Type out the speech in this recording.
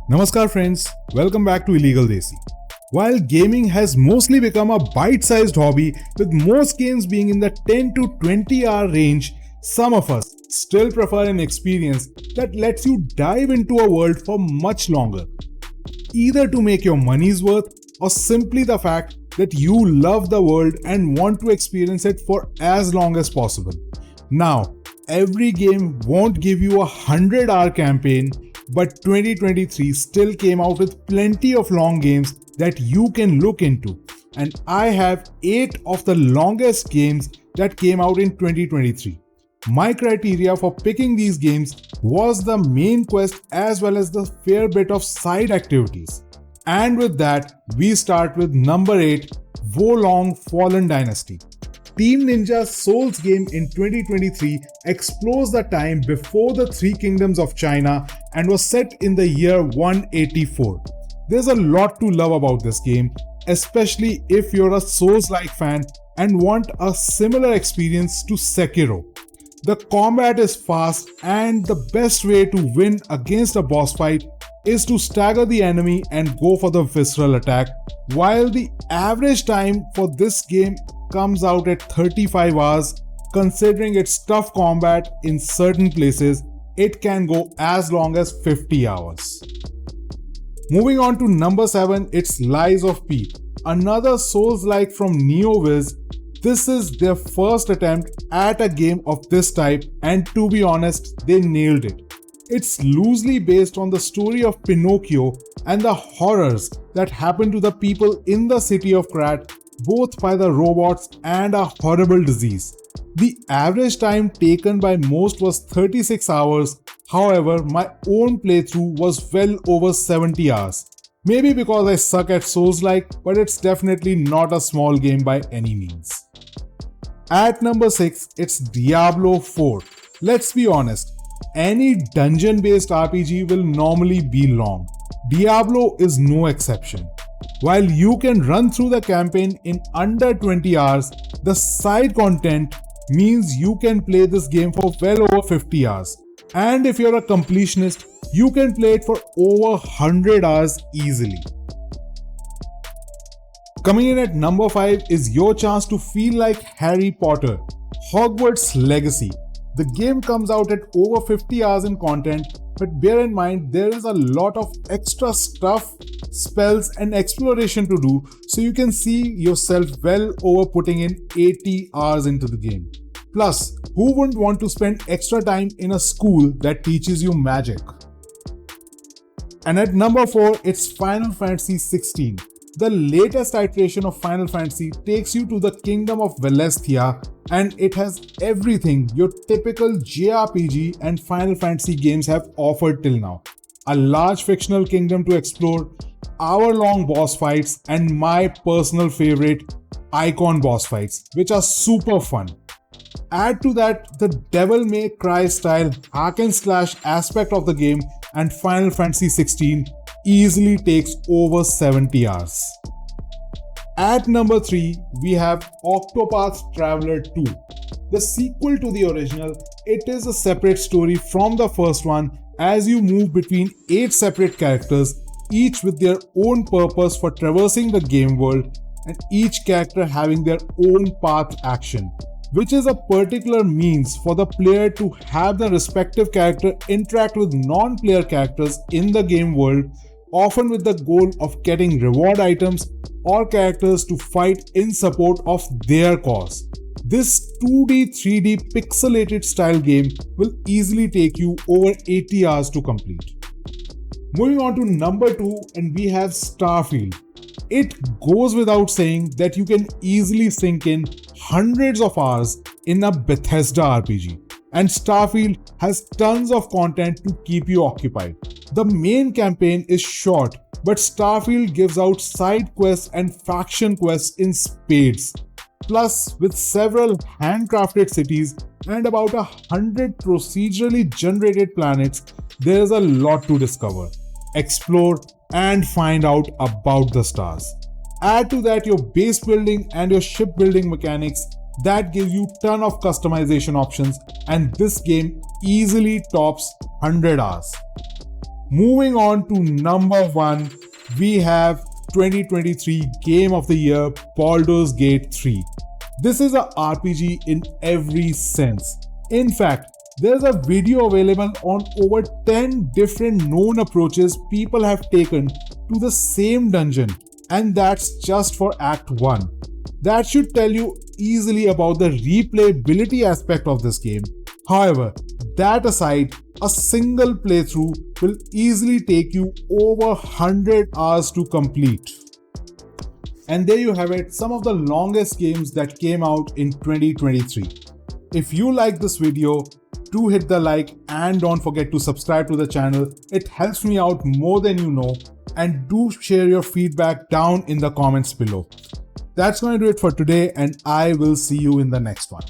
Namaskar friends, welcome back to Illegal Desi. While gaming has mostly become a bite-sized hobby with most games being in the 10 to 20 hour range, some of us still prefer an experience that lets you dive into a world for much longer. Either to make your money's worth or simply the fact that you love the world and want to experience it for as long as possible. Now, every game won't give you a 100-hour campaign, but 2023 still came out with plenty of long games that you can look into. And I have 8 of the longest games that came out in 2023. My criteria for picking these games was the main quest as well as the fair bit of side activities. And with that, we start with number 8, Wo Long Fallen Dynasty. Team Ninja's Souls game in 2023 explores the time before the Three Kingdoms of China and was set in the year 184. There's a lot to love about this game, especially if you're a Souls-like fan and want a similar experience to Sekiro. The combat is fast and the best way to win against a boss fight is to stagger the enemy and go for the visceral attack, while the average time for this game comes out at 35 hours. Considering its tough combat in certain places, it can go as long as 50 hours. Moving on to number 7, it's Lies of P. Another Souls-like from NeoWiz. This is their first attempt at a game of this type, and to be honest, they nailed it. It's loosely based on the story of Pinocchio and the horrors that happen to the people in the city of Krat, both by the robots and a horrible disease. The average time taken by most was 36 hours, however, my own playthrough was well over 70 hours. Maybe because I suck at Souls-like, but it's definitely not a small game by any means. At number 6, it's Diablo 4. Let's be honest, any dungeon-based RPG will normally be long. Diablo is no exception. While you can run through the campaign in under 20 hours, the side content means you can play this game for well over 50 hours. And if you're a completionist, you can play it for over 100 hours easily. Coming in at number 5 is your chance to feel like Harry Potter, Hogwarts Legacy. The game comes out at over 50 hours in content, but bear in mind there is a lot of extra stuff, spells and exploration to do, so you can see yourself well over putting in 80 hours into the game. Plus, who wouldn't want to spend extra time in a school that teaches you magic? And at number 4, it's Final Fantasy 16. The latest iteration of Final Fantasy takes you to the Kingdom of Velestia, and it has everything your typical JRPG and Final Fantasy games have offered till now. A large fictional kingdom to explore, hour-long boss fights, and my personal favorite, icon boss fights, which are super fun. Add to that the Devil May Cry style hack and slash aspect of the game, and Final Fantasy 16 easily takes over 70 hours. At number 3, we have Octopath Traveler 2. The sequel to the original, it is a separate story from the first one as you move between 8 separate characters, each with their own purpose for traversing the game world and each character having their own path action, which is a particular means for the player to have the respective character interact with non-player characters in the game world, often with the goal of getting reward items or characters to fight in support of their cause. This 2D, 3D pixelated style game will easily take you over 80 hours to complete. Moving on to number 2, and we have Starfield. It goes without saying that you can easily sink in hundreds of hours in a Bethesda RPG. And Starfield has tons of content to keep you occupied. The main campaign is short, but Starfield gives out side quests and faction quests in spades. Plus, with several handcrafted cities and about 100 procedurally generated planets, there is a lot to discover, explore, and find out about the stars. Add to that your base building and your ship building mechanics that gives you ton of customization options, and this game easily tops 100 hours. Moving on to number 1, we have 2023 Game of the Year Baldur's Gate 3. This is a RPG in every sense. In fact, there's a video available on over 10 different known approaches people have taken to the same dungeon, and that's just for Act 1. That should tell you easily about the replayability aspect of this game. However, that aside, a single playthrough will easily take you over 100 hours to complete. And there you have it, some of the longest games that came out in 2023. If you like this video, do hit the like and don't forget to subscribe to the channel. It helps me out more than you know, and do share your feedback down in the comments below. That's going to do it for today, and I will see you in the next one.